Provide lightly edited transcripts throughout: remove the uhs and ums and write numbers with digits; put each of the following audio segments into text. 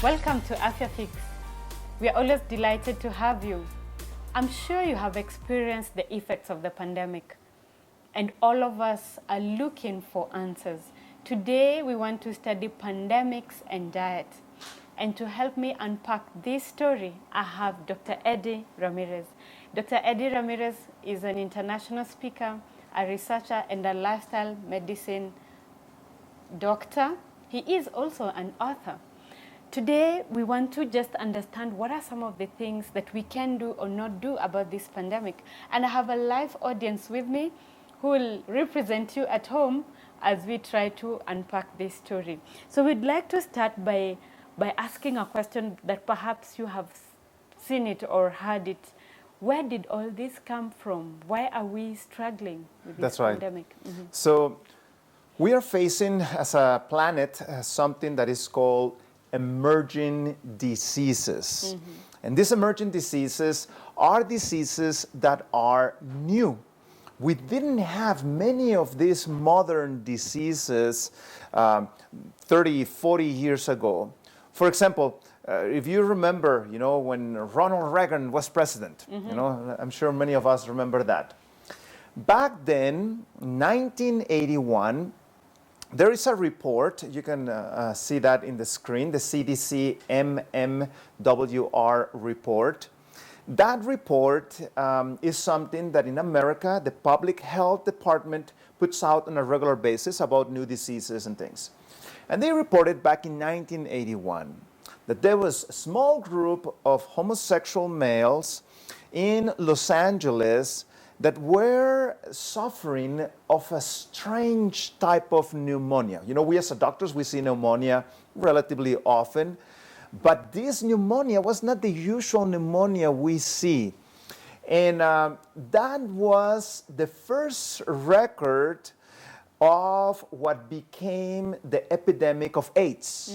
Welcome to Afya Fix. We are always delighted to have you. I'm sure you have experienced the effects of the pandemic, and all of us are looking for answers. Today, we want to study pandemics and diet. And to help me unpack this story, I have Dr. Eddie Ramirez. Dr. Eddie Ramirez is an international speaker, a researcher, and a lifestyle medicine doctor. He is also an author. Today, we want to just understand what are some of the things that we can do or not do about this pandemic. And I have a live audience with me who will represent you at home as we try to unpack this story. So we'd like to start by asking a question that perhaps you have seen it or heard it. Where did all this come from? Why are we struggling with this pandemic? Mm-hmm. So we are facing as a planet something that is called emerging diseases. Mm-hmm. And these emerging diseases are diseases that are new. We didn't have many of these modern diseases 30, 40 years ago. For example, if you remember, when Ronald Reagan was president, mm-hmm. I'm sure many of us remember that. Back then, 1981, there is a report, you can see that in the screen, the CDC MMWR report. That report is something that in America, the Public Health Department puts out on a regular basis about new diseases and things. And they reported back in 1981 that there was a small group of homosexual males in Los Angeles that were suffering of a strange type of pneumonia. We as doctors, we see pneumonia relatively often, but this pneumonia was not the usual pneumonia we see. And that was the first record of what became the epidemic of AIDS.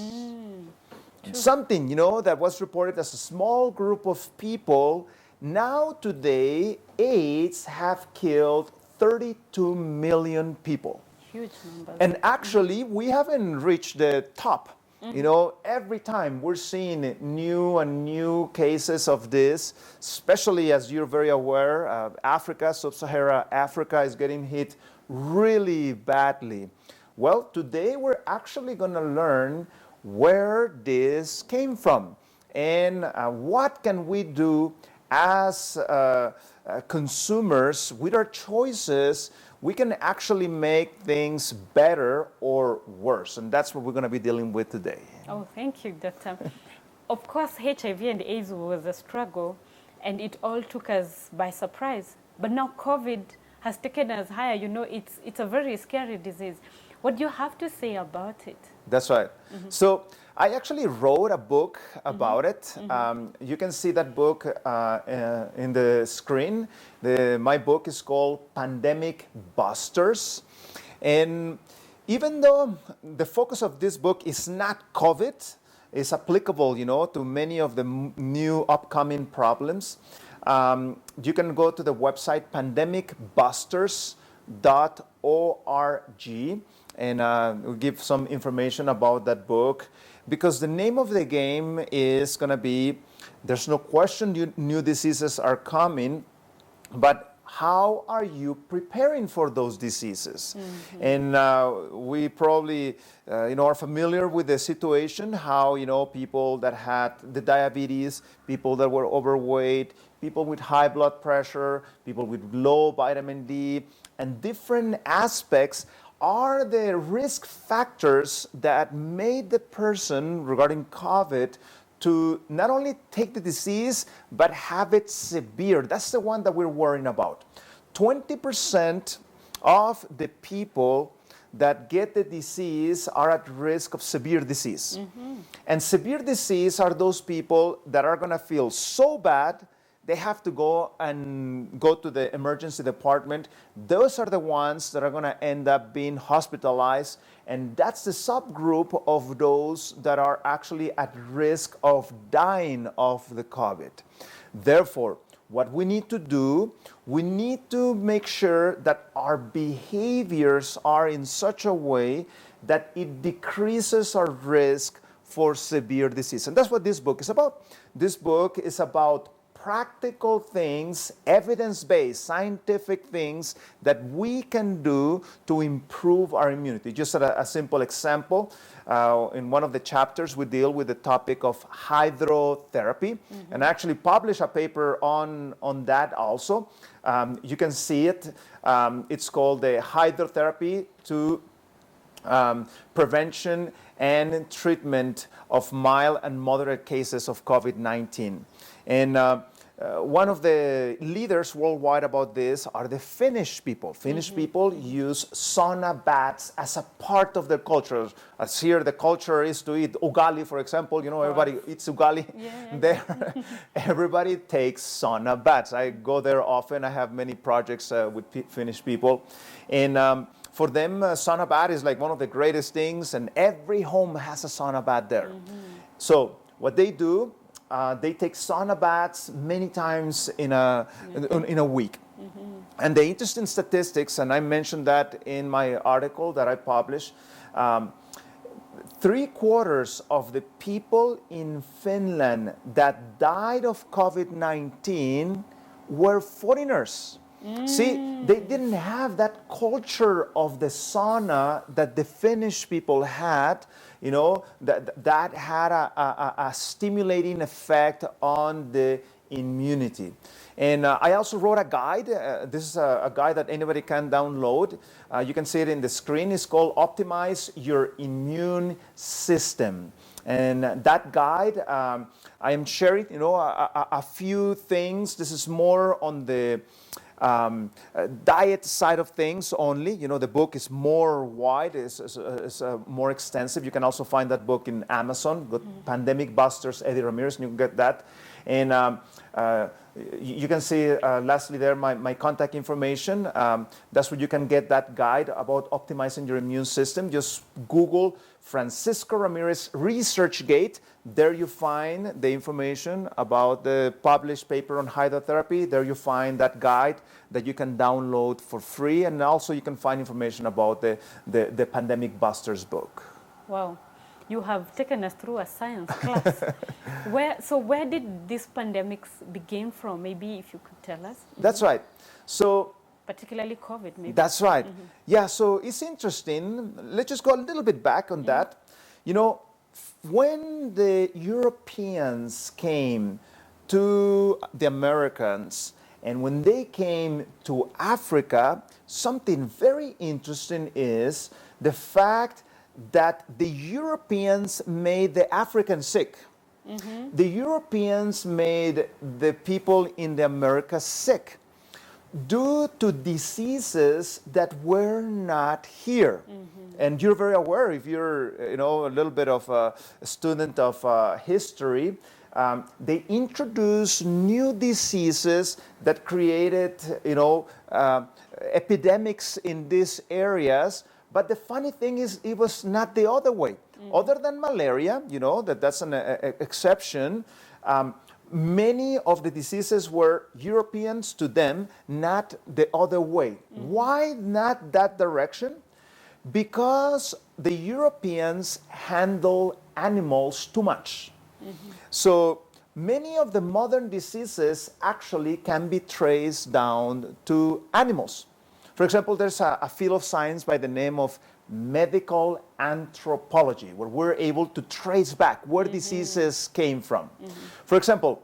Something, that was reported as a small group of people. Now today, AIDS have killed 32 million people. Huge numbers. And actually, we haven't reached the top. Mm-hmm. Every time we're seeing new and new cases of this, especially as you're very aware, Africa, Sub-Saharan Africa is getting hit really badly. Well, today we're actually going to learn where this came from and what can we do as consumers. With our choices, we can actually make things better or worse. And that's what we're going to be dealing with today. Oh, thank you, Doctor. Of course, HIV and AIDS was a struggle, and it all took us by surprise. But now COVID has taken us higher. It's a very scary disease. What do you have to say about it? That's right. Mm-hmm. So I actually wrote a book about it. Mm-hmm. You can see that book in the screen. My book is called Pandemic Busters. And even though the focus of this book is not COVID, it's applicable, to many of the new upcoming problems. You can go to the website pandemicbusters.org. And we'll give some information about that book, because the name of the game is going to be, there's no question new diseases are coming, but how are you preparing for those diseases? Mm-hmm. And we probably are familiar with the situation, how people that had the diabetes, people that were overweight, people with high blood pressure, people with low vitamin D, and different aspects are the risk factors that made the person regarding COVID to not only take the disease, but have it severe. That's the one that we're worrying about. 20% of the people that get the disease are at risk of severe disease. Mm-hmm. And severe disease are those people that are going to feel so bad they have to go to the emergency department. Those are the ones that are going to end up being hospitalized. And that's the subgroup of those that are actually at risk of dying of the COVID. Therefore, what we need to do, we need to make sure that our behaviors are in such a way that it decreases our risk for severe disease. And that's what this book is about. This book is about practical things, evidence-based, scientific things that we can do to improve our immunity. Just a simple example, in one of the chapters we deal with the topic of hydrotherapy, and I actually published a paper on that also. You can see it. It's called the Hydrotherapy to Prevention and Treatment of Mild and Moderate Cases of COVID-19. And one of the leaders worldwide about this are the Finnish people. Finnish people use sauna baths as a part of their culture. As here, the culture is to eat ugali, for example. You know, everybody eats ugali. There, everybody takes sauna baths. I go there often. I have many projects with Finnish people. And for them, sauna bath is like one of the greatest things, and every home has a sauna bath there. So what they do, they take sauna baths many times in a week. And the interesting statistics, and I mentioned that in my article that I published, 3/4 of the people in Finland that died of COVID-19 were foreigners. See, they didn't have that culture of the sauna that the Finnish people had, you know, that had a stimulating effect on the immunity. And I also wrote a guide. This is a guide that anybody can download. You can see it in the screen. It's called Optimize Your Immune System. And that guide, I am sharing, you know, a few things. This is more on the diet side of things only. You know, the book is more wide, it's more extensive. You can also find that book in Amazon, Pandemic Busters, Eddie Ramirez, and you can get that. And you can see, lastly there, my contact information. That's where you can get that guide about optimizing your immune system. Just Google Francisco Ramirez ResearchGate. There you find the information about the published paper on hydrotherapy. There you find that guide that you can download for free. And also you can find information about the Pandemic Busters book. Wow. You have taken us through a science class. Where did these pandemics begin from? Maybe if you could tell us. That's right. So particularly COVID, maybe. That's right. Yeah, so it's interesting. Let's just go a little bit back on that. You know, when the Europeans came to the Americans, and when they came to Africa, something very interesting is the fact that the Europeans made the Africans sick. The Europeans made the people in the Americas sick due to diseases that were not here. And you're very aware, if you're, you know, a little bit of a student of history, they introduced new diseases that created, you know, epidemics in these areas. But the funny thing is, it was not the other way. Other than malaria, you know, that's an exception. Many of the diseases were Europeans to them, not the other way. Why not that direction? Because the Europeans handle animals too much. So many of the modern diseases actually can be traced down to animals. For example, there's a field of science by the name of medical anthropology, where we're able to trace back where diseases came from. For example,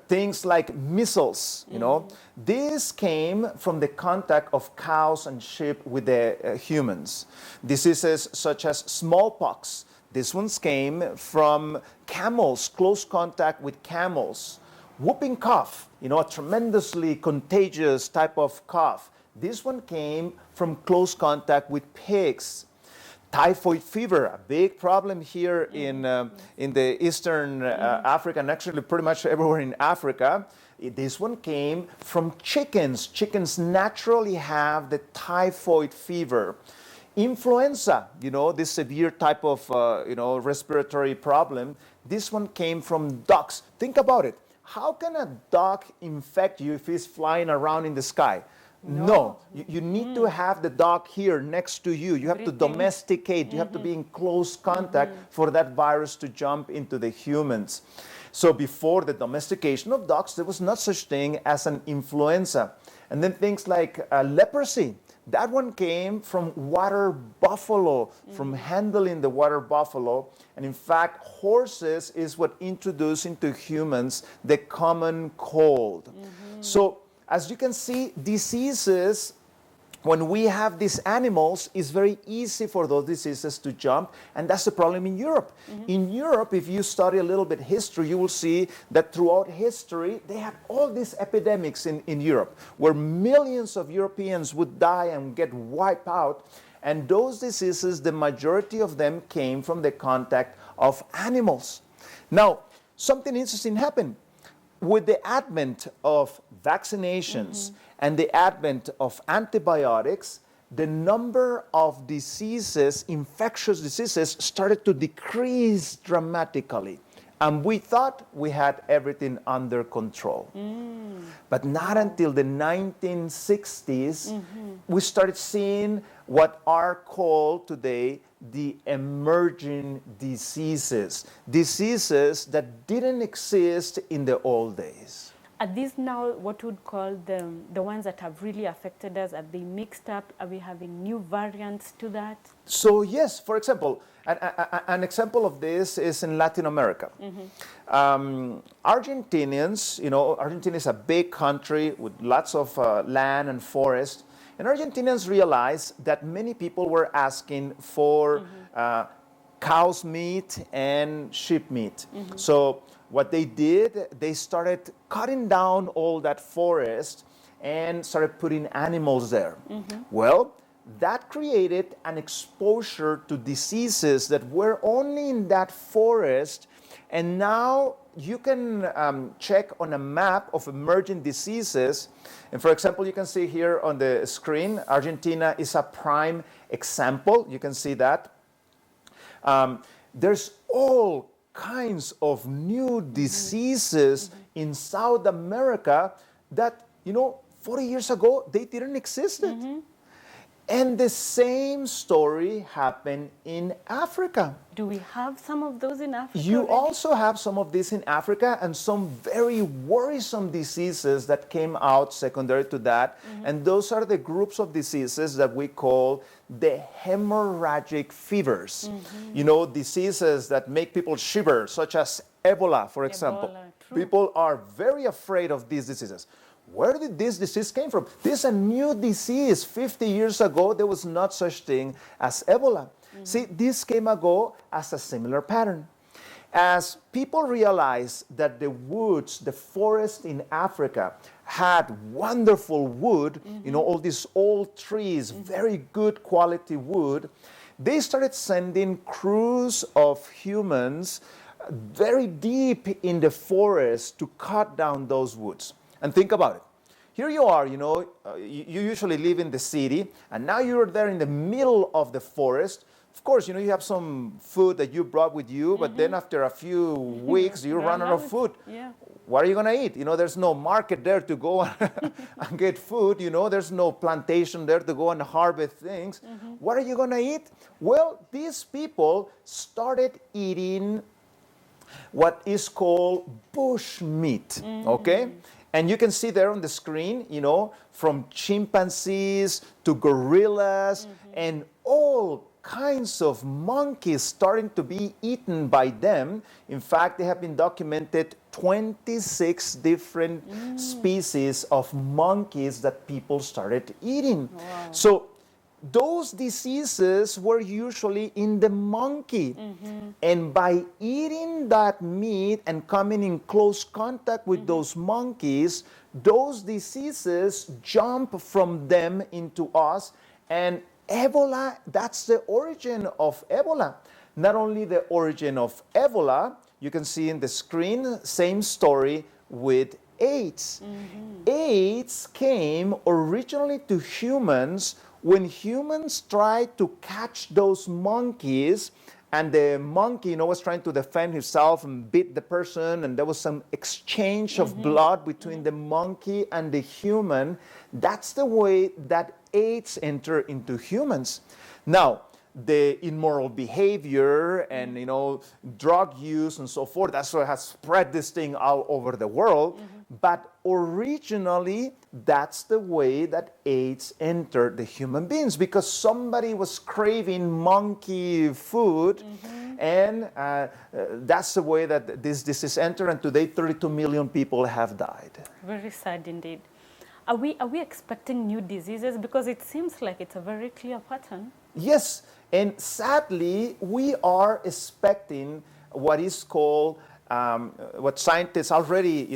things like measles, you know, this came from the contact of cows and sheep with the humans. Diseases such as smallpox, these ones came from camels, close contact with camels. Whooping cough, you know, a tremendously contagious type of cough. This one came from close contact with pigs. Typhoid fever, a big problem here in the Eastern Africa, and actually pretty much everywhere in Africa. This one came from chickens. Chickens naturally have the typhoid fever. Influenza, you know, this severe type of, you know, respiratory problem. This one came from ducks. Think about it. How can a duck infect you if he's flying around in the sky? No, you need to have the dog here next to you. You have to Breathing. domesticate. You have to be in close contact for that virus to jump into the humans. So before the domestication of dogs, there was not such thing as an influenza. And then things like leprosy. That one came from water buffalo, from handling the water buffalo. And in fact, horses is what introduced into humans the common cold. So as you can see, diseases, when we have these animals, it's very easy for those diseases to jump, and that's the problem in Europe. In Europe, if you study a little bit history, you will see that throughout history, they had all these epidemics in Europe, where millions of Europeans would die and get wiped out, and those diseases, the majority of them came from the contact of animals. Now, something interesting happened. With the advent of vaccinations and the advent of antibiotics, the number of diseases, infectious diseases, started to decrease dramatically. And we thought we had everything under control. But not until the 1960s, we started seeing what are called today the emerging diseases. Diseases that didn't exist in the old days. Are these now what would call the ones that have really affected us? Are they mixed up? Are we having new variants to that? So yes, for example, an example of this is in Latin America. Argentinians, Argentina is a big country with lots of land and forest. And Argentinians realized that many people were asking for cow's meat and sheep meat. So what they did, they started cutting down all that forest and started putting animals there. Well, that created an exposure to diseases that were only in that forest. And now you can check on a map of emerging diseases. And for example, you can see here on the screen, Argentina is a prime example. You can see that. There's all kinds of new diseases in South America that, 40 years ago, they didn't exist. And the same story happened in Africa. Do we have some of those in Africa? You already? also have some of this in Africa, and some very worrisome diseases that came out secondary to that. And those are the groups of diseases that we call the hemorrhagic fevers. Diseases that make people shiver, such as Ebola, for example. Ebola, true. People are very afraid of these diseases. Where did this disease came from? This is a new disease. 50 years ago, there was not such thing as Ebola. See, this came ago as a similar pattern. As people realized that the woods, the forest in Africa had wonderful wood, all these old trees, very good quality wood, they started sending crews of humans very deep in the forest to cut down those woods. And think about it. Here you are, you usually live in the city, and now you're there in the middle of the forest. Of course, you have some food that you brought with you, but then after a few weeks, you run out of food. Yeah. What are you going to eat? There's no market there to go and get food. There's no plantation there to go and harvest things. What are you going to eat? Well, these people started eating what is called bush meat, okay? And you can see there on the screen, from chimpanzees to gorillas and all kinds of monkeys starting to be eaten by them. In fact, they have been documented 26 different species of monkeys that people started eating. Wow. So those diseases were usually in the monkey. And by eating that meat and coming in close contact with those monkeys, those diseases jump from them into us. And Ebola, that's the origin of Ebola. Not only the origin of Ebola, you can see in the screen, same story with AIDS. AIDS came originally to humans when humans tried to catch those monkeys and the monkey, was trying to defend himself and beat the person, and there was some exchange of blood between the monkey and the human. That's the way that AIDS enter into humans. Now, the immoral behavior and drug use and so forth, that's what has spread this thing all over the world. But originally, that's the way that AIDS entered the human beings, because somebody was craving monkey food, and that's the way that this disease entered, and today 32 million people have died. Very sad indeed. Are we expecting new diseases? Because it seems like it's a very clear pattern. Yes, and sadly, we are expecting what is called, what scientists already,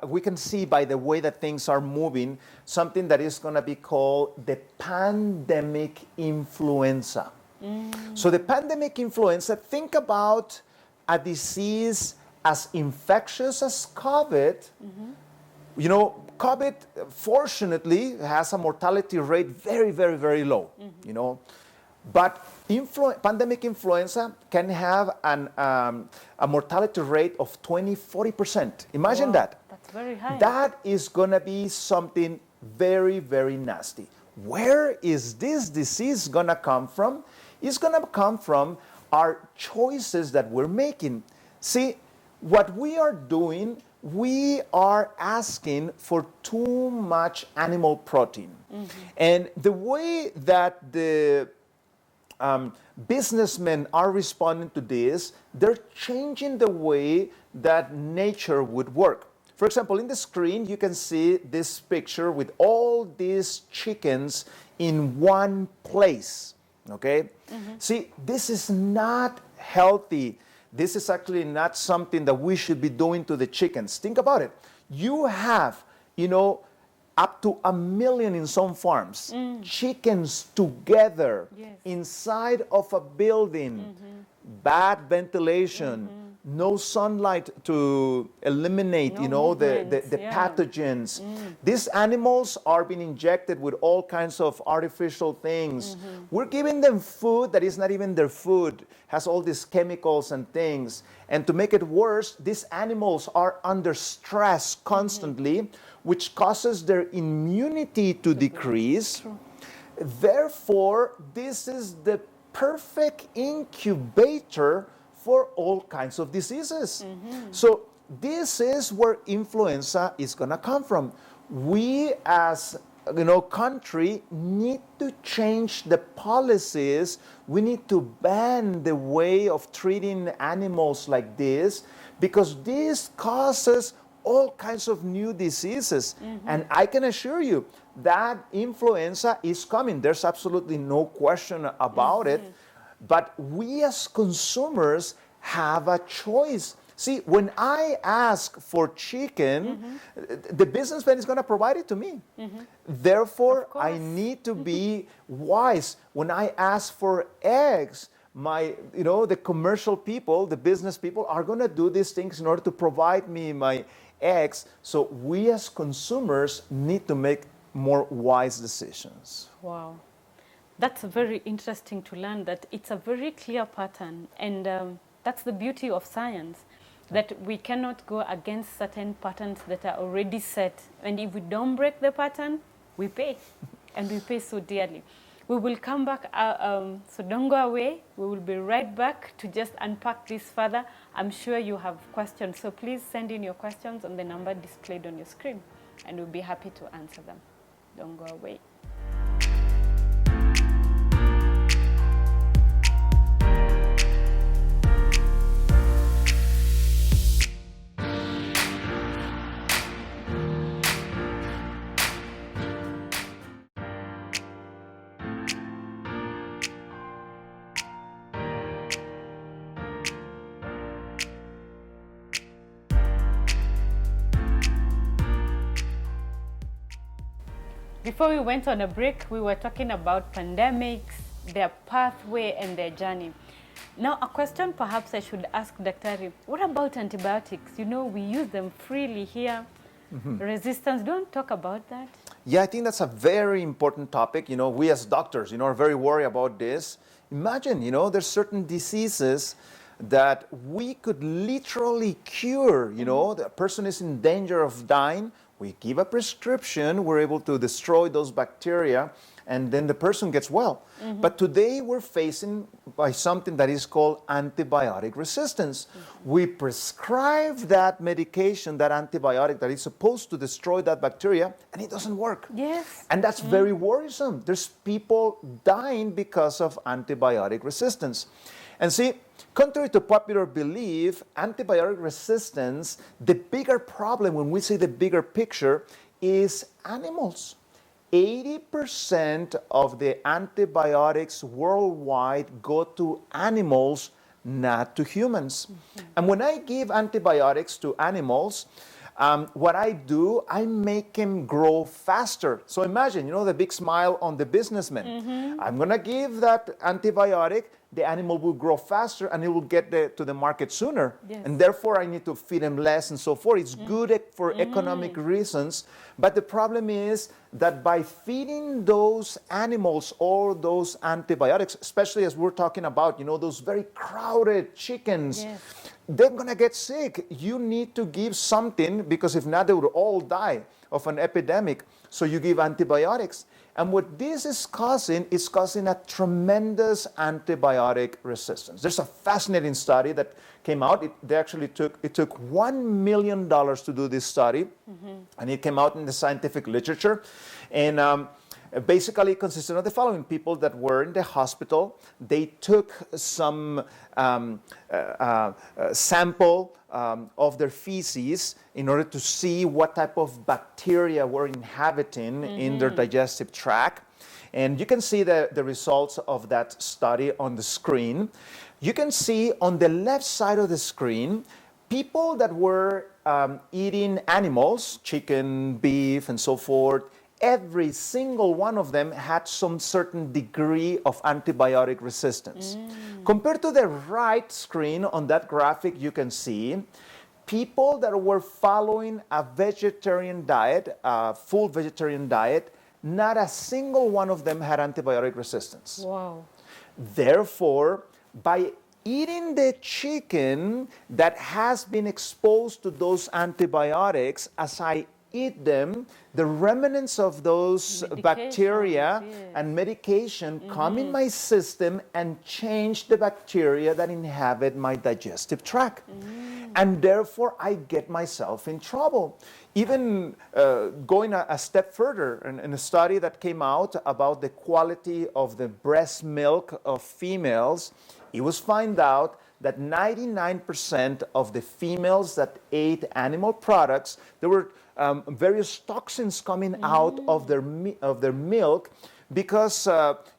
we can see by the way that things are moving, something that is going to be called the pandemic influenza. So the pandemic influenza, think about a disease as infectious as COVID. COVID, fortunately, has a mortality rate very, very, very low, But pandemic influenza can have a mortality rate of 20-40%. Imagine that. That's very high. That is going to be something very, very nasty. Where is this disease going to come from? It's going to come from our choices that we're making. See, what we are doing, we are asking for too much animal protein. And the way that the businessmen are responding to this, they're changing the way that nature would work. For example, in the screen, you can see this picture with all these chickens in one place, okay? See, this is not healthy. This is actually not something that we should be doing to the chickens. Think about it. You have, up to 1 million in some farms, chickens together inside of a building, bad ventilation, no sunlight to eliminate, the pathogens. These animals are being injected with all kinds of artificial things. We're giving them food that is not even their food, has all these chemicals and things. And to make it worse, these animals are under stress constantly, which causes their immunity to decrease. Therefore, this is the perfect incubator for all kinds of diseases. So this is where influenza is going to come from. We as country need to change the policies. We need to ban the way of treating animals like this, because this causes all kinds of new diseases. And I can assure you that influenza is coming. There's absolutely no question about it. But we as consumers have a choice. See, when I ask for chicken, the businessman is going to provide it to me. Therefore, I need to be wise. When I ask for eggs, the commercial people, the business people are going to do these things in order to provide me my eggs. So we as consumers need to make more wise decisions. Wow. That's very interesting to learn that it's a very clear pattern. And that's the beauty of science, that we cannot go against certain patterns that are already set. And if we don't break the pattern, we pay. And we pay so dearly. We will come back, so don't go away. We will be right back to just unpack this further. I'm sure you have questions, so please send in your questions on the number displayed on your screen, and we'll be happy to answer them. Don't go away. Before we went on a break, we were talking about pandemics, their pathway and their journey. Now, a question perhaps I should ask Daktari, what about antibiotics? We use them freely here. Resistance, don't talk about that. Yeah, I think that's a very important topic. We as doctors, are very worried about this. Imagine, there's certain diseases that we could literally cure. The person is in danger of dying. We give a prescription, we're able to destroy those bacteria, and then the person gets well. But today we're facing by something that is called antibiotic resistance. We prescribe that medication, that antibiotic that is supposed to destroy that bacteria, and it doesn't work. Yes. And that's very worrisome. There's people dying because of antibiotic resistance. And see, contrary to popular belief, antibiotic resistance, the bigger problem when we see the bigger picture is animals. 80% of the antibiotics worldwide go to animals, not to humans. And when I give antibiotics to animals, what I do, I make them grow faster. So imagine, the big smile on the businessman. I'm going to give that antibiotic, the animal will grow faster and it will get to the market sooner. Yes. And therefore, I need to feed them less and so forth. It's good for economic reasons. But the problem is that by feeding those animals all those antibiotics, especially as we're talking about, those very crowded chickens, Yes. they're going to get sick. You need to give something, because if not, they would all die of an epidemic. So you give antibiotics. And what this is causing a tremendous antibiotic resistance. There's a fascinating study that came out. It took $1 million to do this study, and it came out in the scientific literature. And basically, it consisted of the following: people that were in the hospital, they took some sample of their feces in order to see what type of bacteria were inhabiting in their digestive tract. And you can see the results of that study on the screen. You can see on the left side of the screen, people that were eating animals, chicken, beef, and so forth. Every single one of them had some certain degree of antibiotic resistance. Compared to the right screen on that graphic, you can see people that were following a vegetarian diet, a full vegetarian diet, not a single one of them had antibiotic resistance. Wow. Therefore, by eating the chicken that has been exposed to those antibiotics, as I eat them, the remnants of those bacteria and medication come in my system and change the bacteria that inhabit my digestive tract. And therefore, I get myself in trouble. Even going a step further, in a study that came out about the quality of the breast milk of females, it was found out that 99% of the females that ate animal products, there were various toxins coming out of their milk, because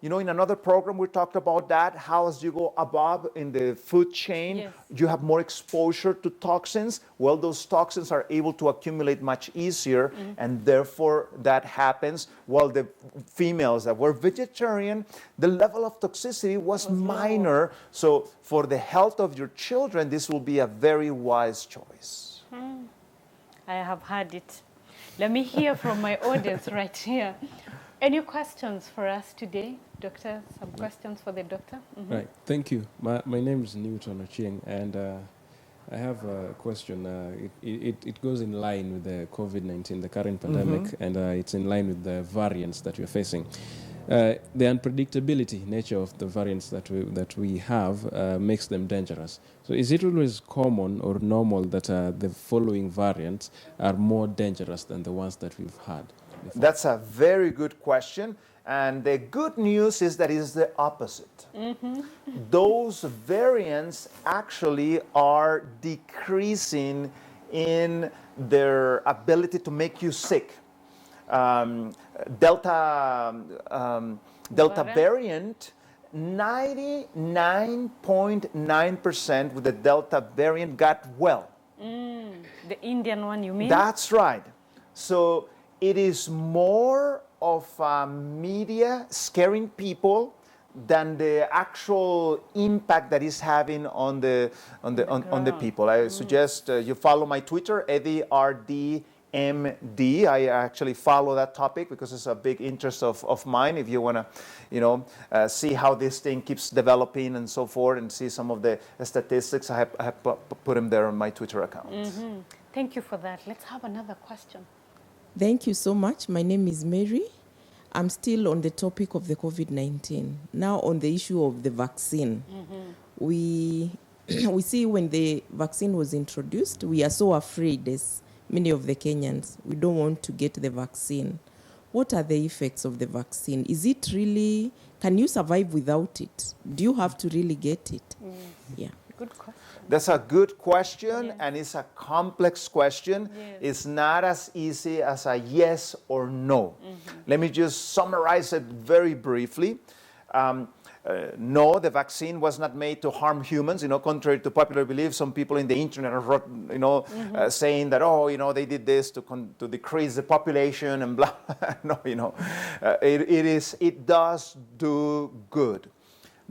in another program we talked about that, how as you go above in the food chain, you have more exposure to toxins. Well, those toxins are able to accumulate much easier, and therefore that happens. While the females that were vegetarian, the level of toxicity was minor. Low. So for the health of your children, this will be a very wise choice. I have heard it. Let me hear from my audience right here. Any questions for us today, Doctor? Some questions for the doctor? Right, thank you. My name is Newton Ochieng, and I have a question. It goes in line with the COVID-19, the current pandemic, and it's in line with the variants that we're facing. The unpredictability nature of the variants that we have makes them dangerous. So is it always common or normal that the following variants are more dangerous than the ones that we've had before? That's a very good question. And the good news is that it is the opposite. Those variants actually are decreasing in their ability to make you sick. Delta variant, 99.9% with the Delta variant got well. The Indian one, you mean? That's right. So it is more of media scaring people than the actual impact that is having on the people. I suggest you follow my Twitter, Eddie RD MD. I actually follow that topic because it's a big interest of mine. If you want to, see how this thing keeps developing and so forth, and see some of the statistics, I have put them there on my Twitter account. Mm-hmm. Thank you for that. Let's have another question. Thank you so much. My name is Mary. I'm still on the topic of the COVID-19. Now on the issue of the vaccine. We see when the vaccine was introduced, we are so afraid, as many of the Kenyans. We don't want to get the vaccine. What are the effects of the vaccine? Is it really, can you survive without it? Do you have to really get it? Yeah. Good question. That's a good question, and it's a complex question. Yes. It's not as easy as a yes or no. Let me just summarize it very briefly. No, the vaccine was not made to harm humans, contrary to popular belief. Some people in the internet are saying that, they did this to decrease the population and blah. No, it does do good.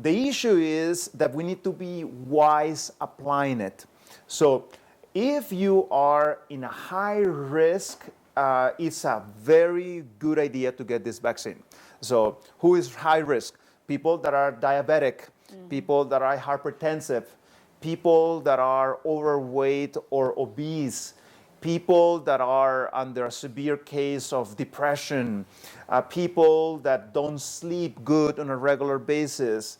The issue is that we need to be wise applying it. So if you are in a high risk, it's a very good idea to get this vaccine. So who is high risk? People that are diabetic, people that are hypertensive, people that are overweight or obese, people that are under a severe case of depression, people that don't sleep good on a regular basis,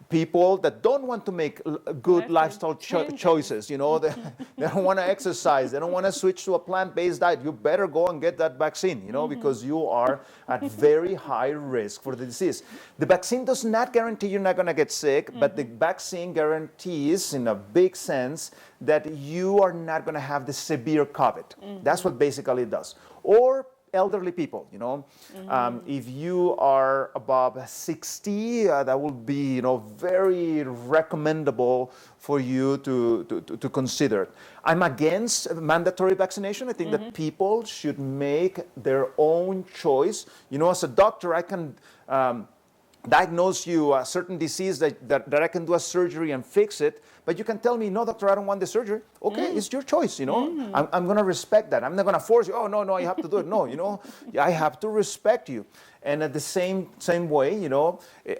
people that don't want to make good lifestyle choices, they don't want to exercise, they don't want to switch to a plant-based diet. You better go and get that vaccine, because you are at very high risk for the disease. The vaccine does not guarantee you're not going to get sick, but the vaccine guarantees, in a big sense, that you are not going to have the severe COVID. That's what basically it does. Or elderly people, if you are above 60, that will be, very recommendable for you to consider. I'm against mandatory vaccination. I think that people should make their own choice. As a doctor, I can diagnose you a certain disease that I can do a surgery and fix it, but you can tell me, no, doctor, I don't want the surgery. Okay, it's your choice, I'm going to respect that. I'm not going to force you. Oh, no, you have to do it. No, I have to respect you. And at the same way,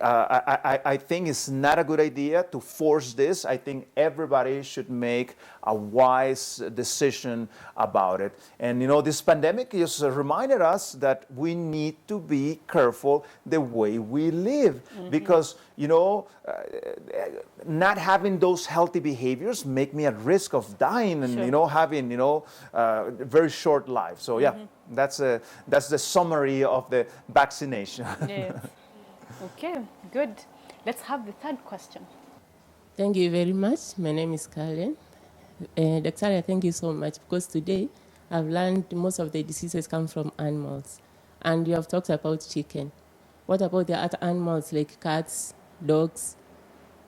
I think it's not a good idea to force this. I think everybody should make a wise decision about it. And, this pandemic just reminded us that we need to be careful the way we live. Because, not having those healthy behaviors make me at risk of dying and, having, very short life. So, yeah. That's the summary of the vaccination. Yes. Okay, good. Let's have the third question. Thank you very much. My name is Karen. Dr. Thank you so much, because today I've learned most of the diseases come from animals. And you have talked about chicken. What about the other animals like cats, dogs,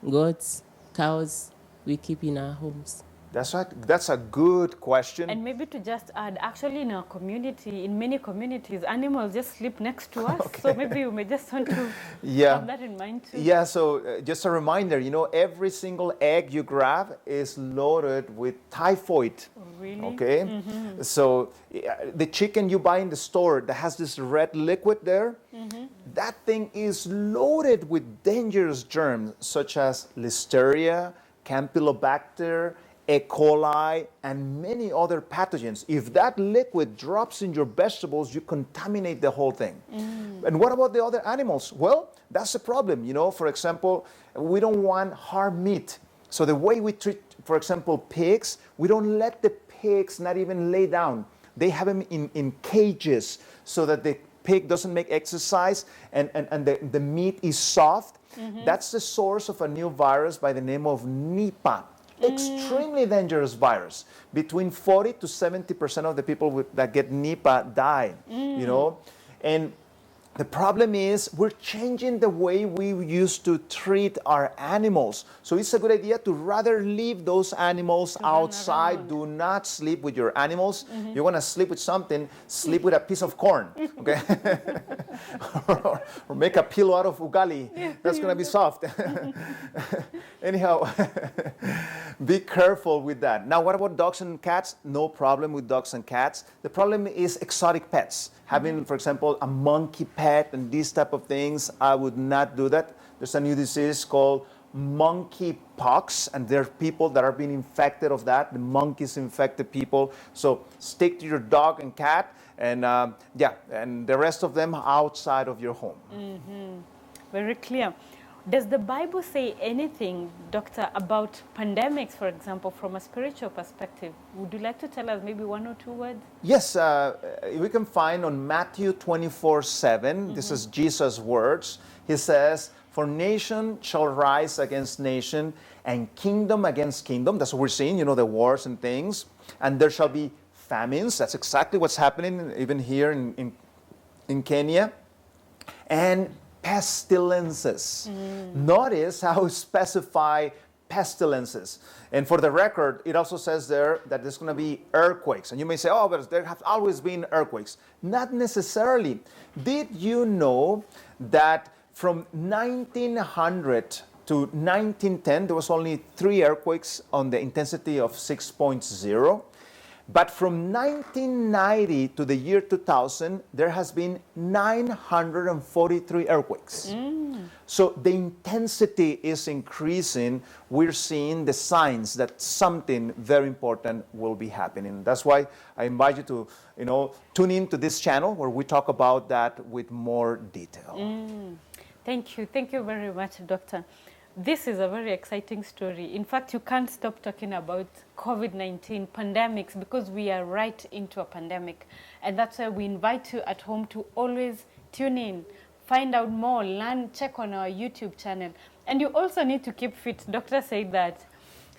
goats, cows we keep in our homes? That's right. That's a good question. And maybe to just add, actually in our community, in many communities, animals just sleep next to us. Okay. So maybe you may just want to have that in mind too. Yeah, so just a reminder, every single egg you grab is loaded with typhoid. Oh, really? Okay? So the chicken you buy in the store that has this red liquid there, that thing is loaded with dangerous germs such as Listeria, Campylobacter, E. coli, and many other pathogens. If that liquid drops in your vegetables, you contaminate the whole thing. And what about the other animals? Well, that's the problem. For example, we don't want hard meat. So the way we treat, for example, pigs, we don't let the pigs not even lay down. They have them in cages so that the pig doesn't make exercise and the meat is soft. That's the source of a new virus by the name of Nipah. Extremely dangerous virus. Between 40 to 70% of the people that get Nipah die, And the problem is we're changing the way we used to treat our animals. So it's a good idea to rather leave those animals outside. Do not sleep with your animals. You want to sleep with something, sleep with a piece of corn. Okay? or make a pillow out of ugali. That's going to be soft. Anyhow, be careful with that. Now, what about dogs and cats? No problem with dogs and cats. The problem is exotic pets. Having, for example, a monkey pet and these type of things, I would not do that. There's a new disease called monkey pox, and there are people that are being infected of that. The monkeys infected people. So stick to your dog and cat, and and the rest of them outside of your home. Very clear. Does the Bible say anything, Doctor, about pandemics, for example, from a spiritual perspective? Would you like to tell us maybe one or two words? Yes, we can find on Matthew 24:7. This is Jesus' words. He says, "For nation shall rise against nation, and kingdom against kingdom." That's what we're seeing, the wars and things. "And there shall be famines." That's exactly what's happening even here in Kenya. "And pestilences." Notice how it specify pestilences. And for the record, it also says there that there's going to be earthquakes. And you may say, oh, but there have always been earthquakes. Not necessarily. Did you know that from 1900 to 1910, there was only 3 earthquakes on the intensity of 6.0? But from 1990 to the year 2000, there has been 943 earthquakes. So the intensity is increasing. We're seeing the signs that something very important will be happening. That's why I invite you to, tune in to this channel where we talk about that with more detail. Thank you. Thank you very much, Doctor. This is a very exciting story. In fact, you can't stop talking about COVID-19 pandemics because we are right into a pandemic. And that's why we invite you at home to always tune in, find out more, learn, check on our YouTube channel. And you also need to keep fit. Doctor said that.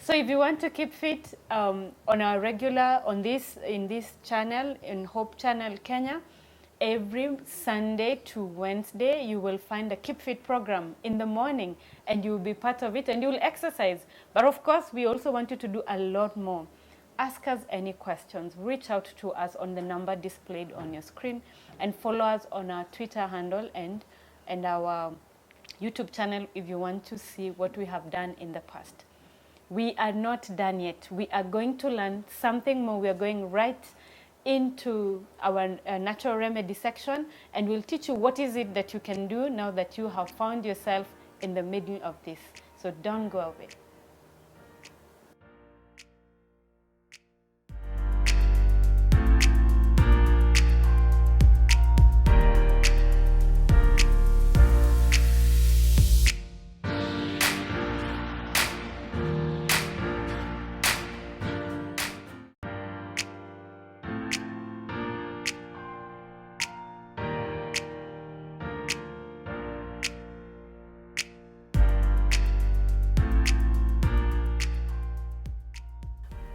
So if you want to keep fit on our regular, in this channel, in Hope Channel Kenya, every Sunday to Wednesday, you will find a Keep Fit program in the morning, and you will be part of it, and you will exercise. But of course, we also want you to do a lot more. Ask us any questions. Reach out to us on the number displayed on your screen, and follow us on our Twitter handle and our YouTube channel if you want to see what we have done in the past. We are not done yet. We are going to learn something more. We are going right into our natural remedy section, and we'll teach you what is it that you can do now that you have found yourself in the middle of this. So don't go away.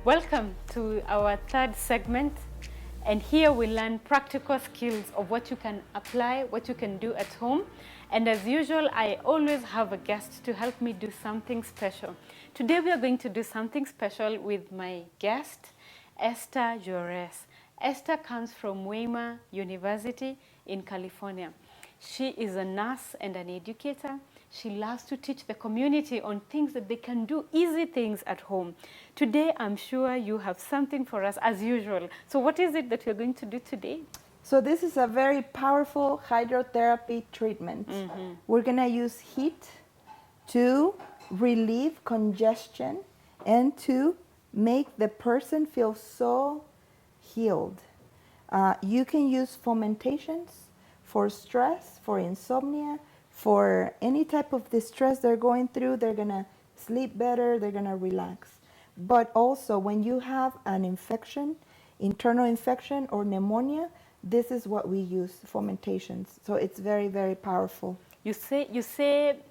Welcome to our third segment, and here we learn practical skills of what you can apply, what you can do at home. And as usual, I always have a guest to help me do something special. Today we are going to do something special with my guest, Esther Jores. Esther comes from Weimar University in California. She is a nurse and an educator. She loves to teach the community on things that they can do, easy things at home. Today, I'm sure you have something for us as usual. So what is it that you're going to do today? So this is a very powerful hydrotherapy treatment. We're going to use heat to relieve congestion and to make the person feel so healed. You can use fomentations for stress, for insomnia, for any type of distress they're going through. They're going to sleep better, they're going to relax. But also when you have an infection, internal infection or pneumonia, this is what we use, fomentations. So it's very, very powerful. You say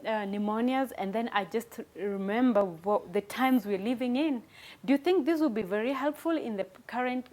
pneumonias, and then I just remember the times we're living in. Do you think this will be very helpful in the current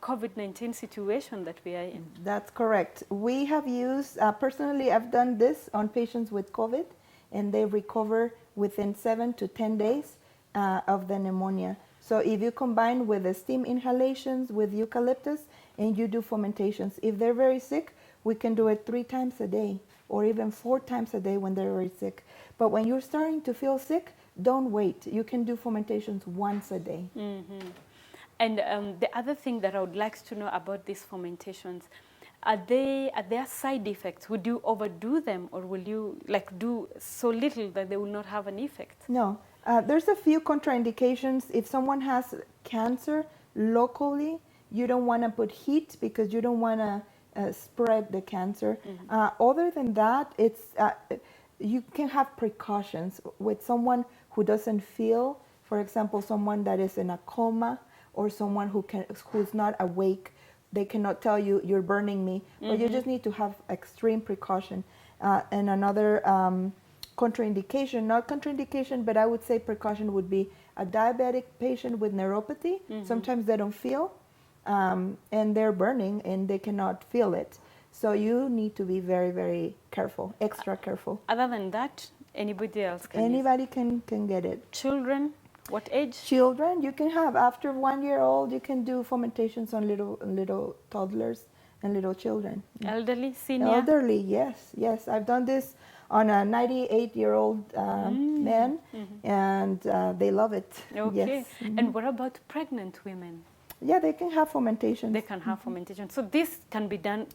COVID-19 situation that we are in? That's correct. We have used, personally, I've done this on patients with COVID, and they recover within 7 to 10 days of the pneumonia. So if you combine with the steam inhalations with eucalyptus and you do fomentations, if they're very sick, we can do it 3 times a day or even 4 times a day when they're very sick. But when you're starting to feel sick, don't wait. You can do fermentations once a day. And the other thing that I would like to know about these fermentations, are there side effects? Would you overdo them, or will you like do so little that they will not have an effect? No, there's a few contraindications. If someone has cancer locally, you don't want to put heat because you don't want to spread the cancer. Other than that, it's you can have precautions with someone who doesn't feel. For example, someone that is in a coma or someone who's not awake. They cannot tell you you're burning me, but you just need to have extreme precaution. And another contraindication, not contraindication, but I would say precaution would be a diabetic patient with neuropathy. Sometimes they don't feel, and they're burning and they cannot feel it. So you need to be very, very careful, extra careful. Other than that, anybody else can Anybody can get it. Children, what age? Children, you can have after 1 year old, you can do fermentations on little toddlers and little children. Elderly, senior? Elderly, yes. I've done this on a 98-year-old man, and they love it. Okay. Yes. And what about pregnant women? Yeah, they can have fermentation. They can have fermentation. So this can be done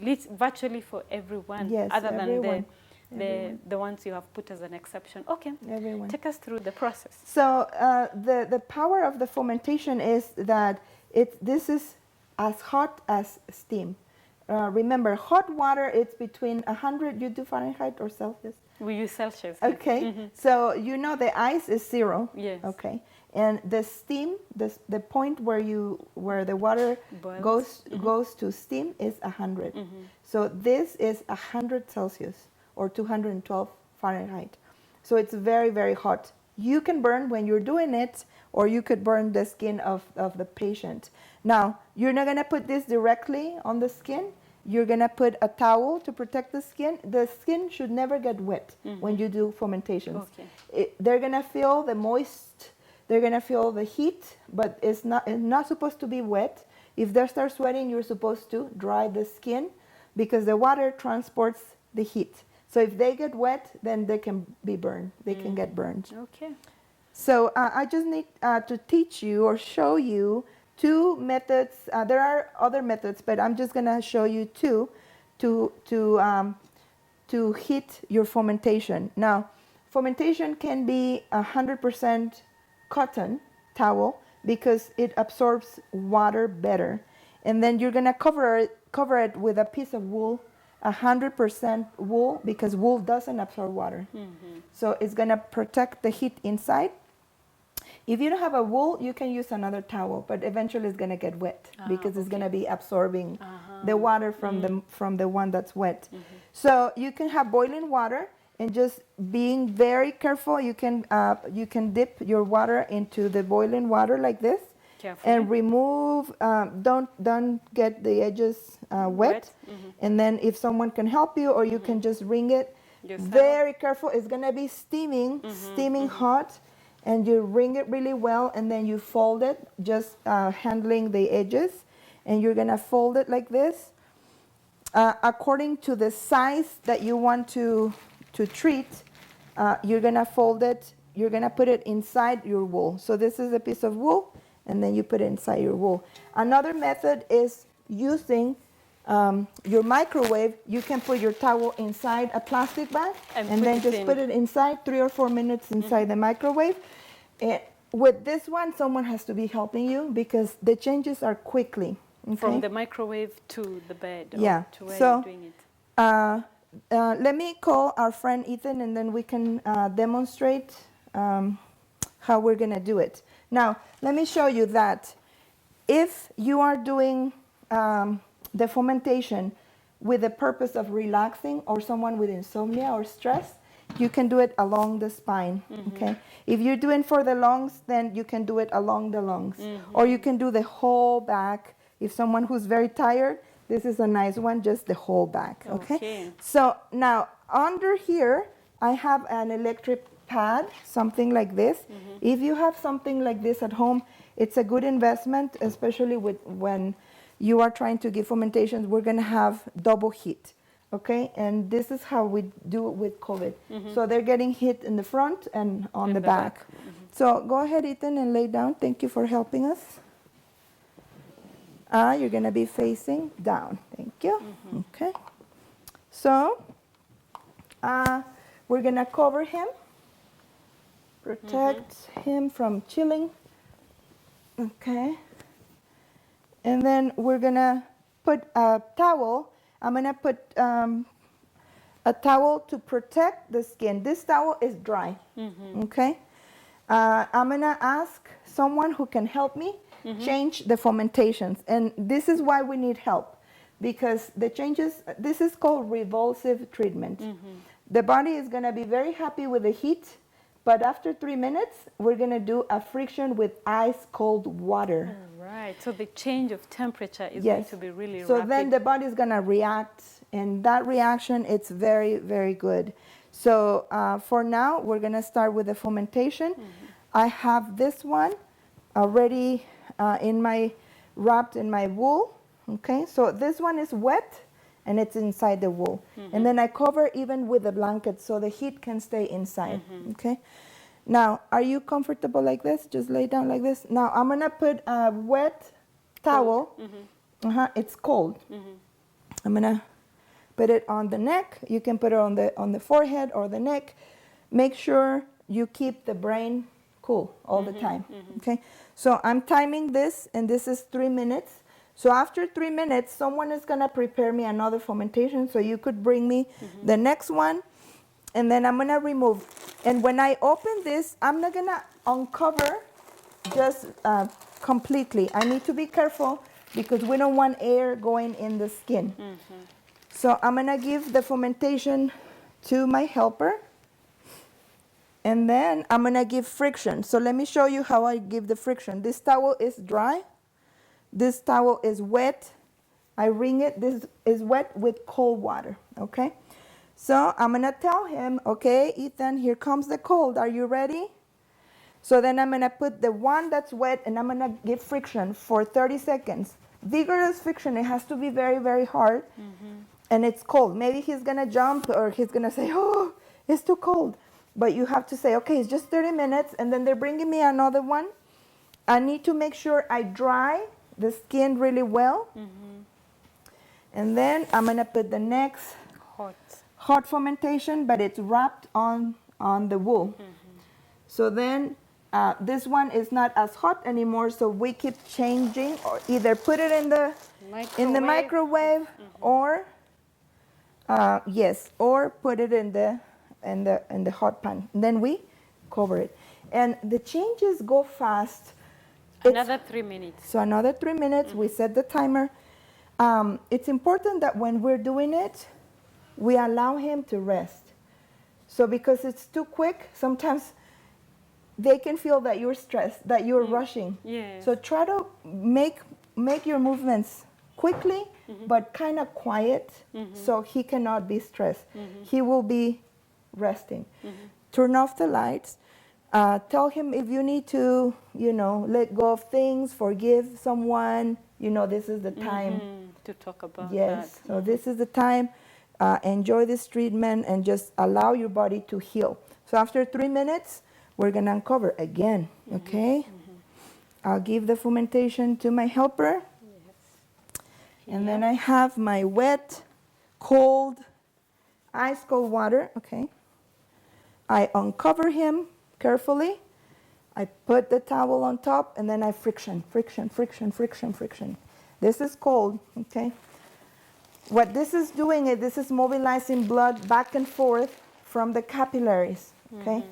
virtually for everyone, Yes, other everyone. than the ones you have put as an exception. Okay. Everyone. Take us through the process. So the power of the fermentation is that this is as hot as steam. Remember, hot water, it's between 100, you do Fahrenheit or Celsius? We use Celsius. Okay, so you know the ice is 0. Yes. Okay, and the steam, the point where the water Boils. goes to steam is 100. So this is 100 Celsius or 212 Fahrenheit. So it's very, very hot. You can burn when you're doing it, or you could burn the skin of the patient. Now, you're not gonna put this directly on the skin. You're gonna put a towel to protect the skin. The skin should never get wet when you do fermentations. Okay. They're gonna feel the moist, they're gonna feel the heat, but it's not supposed to be wet. If they start sweating, you're supposed to dry the skin because the water transports the heat. So if they get wet, then they can be burned. They can get burned. Okay. So I just need to teach you or show you 2 methods. There are other methods, but I'm just gonna show you 2 to heat your fermentation. Now, fermentation can be 100% cotton towel because it absorbs water better. And then you're gonna cover it with a piece of wool, 100% wool, because wool doesn't absorb water. So it's gonna protect the heat inside. If you don't have a wool, you can use another towel, but eventually it's gonna get wet because it's gonna be absorbing the water from the one that's wet. So you can have boiling water and just being very careful. You can dip your water into the boiling water like this. Carefully. And remove. Don't get the edges wet. And then if someone can help you, or you can just wring it. Very careful. It's gonna be steaming hot. And you wring it really well, and then you fold it, just handling the edges. And you're gonna fold it like this. According to the size that you want to treat, you're gonna fold it, you're gonna put it inside your wool. So this is a piece of wool, and then you put it inside your wool. Another method is using your microwave. You can put your towel inside a plastic bag and then just put it inside 3 or 4 minutes inside the microwave. And with this one, someone has to be helping you because the changes are quickly. Okay? From the microwave to the bed. Yeah. To where So, you're doing it. let me call our friend Ethan, and then we can demonstrate how we're gonna do it. Now, let me show you that if you are doing the fermentation with the purpose of relaxing, or someone with insomnia or stress, you can do it along the spine, okay? If you're doing for the lungs, then you can do it along the lungs. Or you can do the whole back. If someone who's very tired, this is a nice one, just the whole back, okay? So now, under here, I have an electric pad, something like this. If you have something like this at home, it's a good investment, especially when you are trying to give fermentations. We're gonna have double heat. Okay, and this is how we do it with COVID. So they're getting hit in the front and on In the the back. back. So go ahead, Ethan, and lay down. Thank you for helping us. You're gonna be facing down. Thank you. Okay. So we're gonna cover him, protect him from chilling. Okay. And then we're gonna put a towel. I'm gonna put a towel to protect the skin. This towel is dry. Okay. I'm gonna ask someone who can help me change the fomentations, and this is why we need help, because the changes. This is called revulsive treatment. The body is gonna be very happy with the heat, but after 3 minutes, we're gonna do a friction with ice cold water. Right. So the change of temperature is going Yes. to be really So rapid. then the body is gonna react, and that reaction, it's very, very good. So for now, we're gonna start with the fomentation. I have this one already wrapped in my wool. Okay, so this one is wet, and it's inside the wool. And then I cover even with a blanket so the heat can stay inside. Okay. Now, are you comfortable like this? Just lay down like this. Now, I'm gonna put a wet towel. It's cold. I'm gonna put it on the neck. You can put it on the forehead or the neck. Make sure you keep the brain cool all the time. Okay. So I'm timing this, and this is 3 minutes. So after 3 minutes, someone is gonna prepare me another fomentation. So you could bring me the next one, and then I'm gonna remove. And when I open this, I'm not gonna uncover just completely. I need to be careful because we don't want air going in the skin. So I'm gonna give the fomentation to my helper, and then I'm gonna give friction. So let me show you how I give the friction. This towel is dry. This towel is wet. I wring it. This is wet with cold water. Okay. So I'm gonna tell him, okay, Ethan, here comes the cold. Are you ready? So then I'm gonna put the one that's wet, and I'm gonna give friction for 30 seconds. Vigorous friction. It has to be very, very hard, and it's cold. Maybe he's gonna jump, or he's gonna say, oh, it's too cold. But you have to say, okay, it's just 30 minutes, and then they're bringing me another one. I need to make sure I dry the skin really well. And then I'm gonna put the next hot fomentation, but it's wrapped on the wool. So then this one is not as hot anymore, so we keep changing, or either put it in the microwave, or or put it in the hot pan. And then we cover it, and the changes go fast. Another 3 minutes. So another 3 minutes. We set the timer. It's important that when we're doing it, we allow him to rest. So because it's too quick, sometimes they can feel that you're stressed, that you're rushing. Yes. So try to make your movements quickly, but kind of quiet, so he cannot be stressed. He will be resting. Turn off the lights. Tell him if you need to, let go of things, forgive someone. This is the time to talk about Yes. that. So this is the time. Enjoy this treatment and just allow your body to heal. So after 3 minutes, we're gonna uncover again. Okay. I'll give the fomentation to my helper. And then I have my wet, cold, ice cold water. Okay. I uncover him carefully. I put the towel on top, and then I friction. This is cold, okay? What this is doing is this is mobilizing blood back and forth from the capillaries, okay?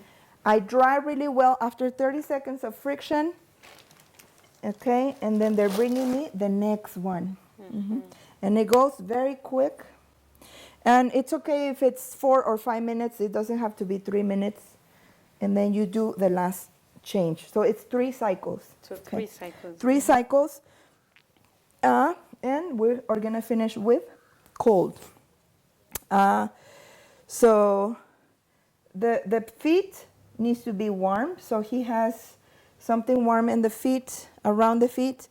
I dry really well after 30 seconds of friction, okay? And then they're bringing me the next one. And it goes very quick. And it's okay if it's 4 or 5 minutes. It doesn't have to be 3 minutes. And then you do the last change. So it's 3 cycles. So 3 cycles. 3 cycles. And we are going to finish with cold. So the feet needs to be warm. So he has something warm in the feet, around the feet.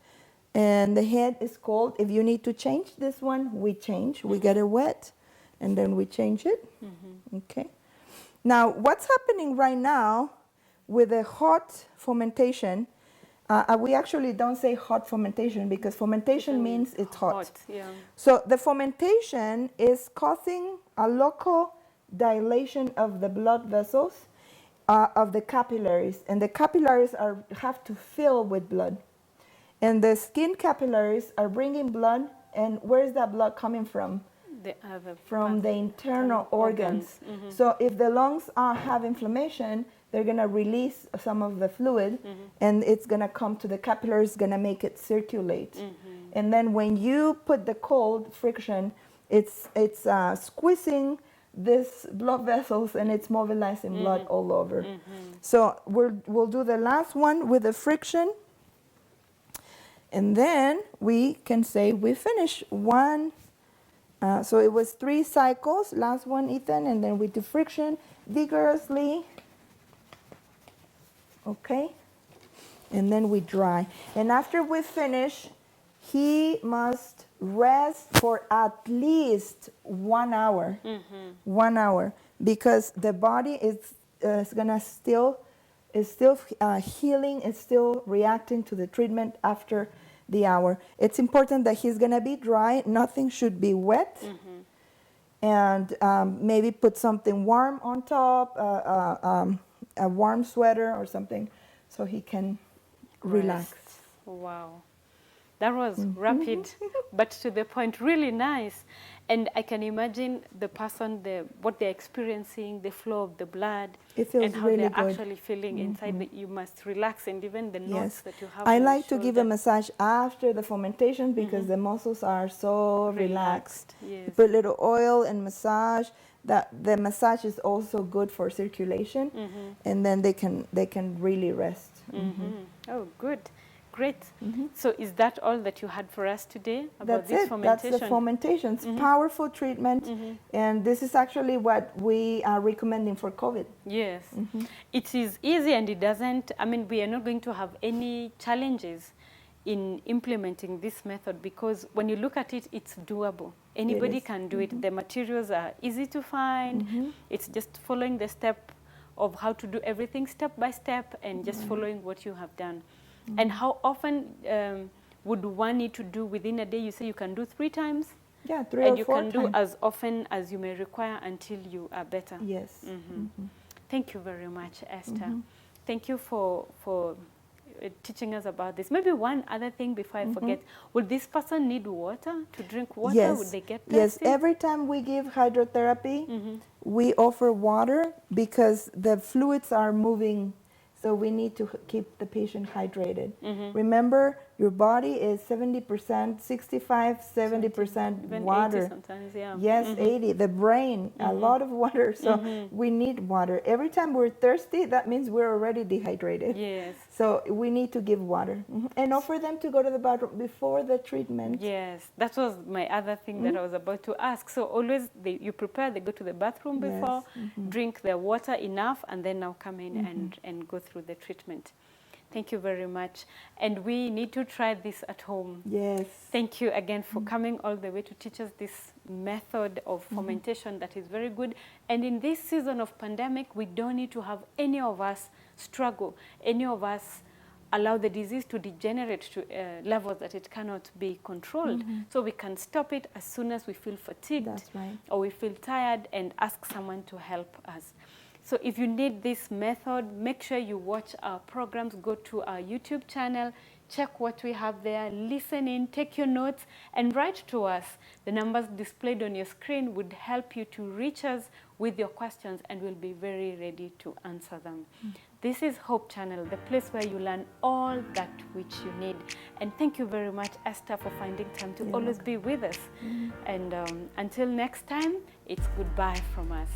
And the head is cold. If you need to change this one, we change. We get it wet. and then we change it. Okay. Now, what's happening right now with the hot fermentation, we actually don't say hot fermentation because fermentation means it's hot. Yeah. So the fermentation is causing a local dilation of the blood vessels, of the capillaries, and the capillaries have to fill with blood. And the skin capillaries are bringing blood, and where is that blood coming from? From the internal organs. So if the lungs have inflammation, they're going to release some of the fluid, and it's going to come to the capillaries, going to make it circulate. And then when you put the cold friction, it's squeezing these blood vessels, and it's mobilizing blood all over. So we'll do the last one with the friction, and then we can say we finish one. So it was 3 cycles, last one, Ethan, and then we do friction vigorously. Okay, and then we dry. And after we finish, he must rest for at least 1 hour. 1 hour, because the body is gonna still healing, is still reacting to the treatment after the hour. It's important that he's gonna be dry. Nothing should be wet. And maybe put something warm on top, a warm sweater or something, so he can relax. Wow. That was rapid, but to the point, really nice. And I can imagine the person, what they're experiencing, the flow of the blood, It feels and how really they're good. actually feeling inside. That you must relax, and even the knots that you have. I on like the to give a shoulder. massage after the fermentation because the muscles are so relaxed. Yes. You put a little oil and massage. That the massage is also good for circulation, and then they can really rest. Oh, good. Great. So is that all that you had for us today about That's this it. fermentation? That's the fermentation. It's powerful treatment, and this is actually what we are recommending for COVID. Yes. It is easy, and it doesn't, I mean, we are not going to have any challenges in implementing this method, because when you look at it, it's doable. Anybody can do it. The materials are easy to find. It's just following the step of how to do everything step by step, and just following what you have done. And how often would one need to do within a day? You say you can do 3 times? Yeah, 3 or 4 and you can times. do as often as you may require until you are better. Yes. Thank you very much, Esther. Thank you for teaching us about this. Maybe one other thing before I forget. Would this person need water to drink water? Yes. Would they get Yes. thirsty? Every time we give hydrotherapy, we offer water because the fluids are moving. So we need to keep the patient hydrated. Remember, your body is 70%, 65, 70% Even water. 80 sometimes, yeah. Yes, 80. The brain, a lot of water. So we need water. Every time we're thirsty, that means we're already dehydrated. Yes. So we need to give water. And offer them to go to the bathroom before the treatment. Yes, that was my other thing that I was about to ask. So always you prepare, they go to the bathroom before, drink their water enough, and then now come in and go through the treatment. Thank you very much. And we need to try this at home. Yes. Thank you again for coming all the way to teach us this method of fermentation that is very good. And in this season of pandemic, we don't need to have any of us struggle, any of us allow the disease to degenerate to levels that it cannot be controlled. So we can stop it as soon as we feel fatigued. That's right. Or we feel tired, and ask someone to help us. So if you need this method, make sure you watch our programs, go to our YouTube channel, check what we have there, listen in, take your notes, and write to us. The numbers displayed on your screen would help you to reach us with your questions, and we'll be very ready to answer them. This is Hope Channel, the place where you learn all that which you need. And thank you very much, Esther, for finding time to always be with us. And until next time, it's goodbye from us.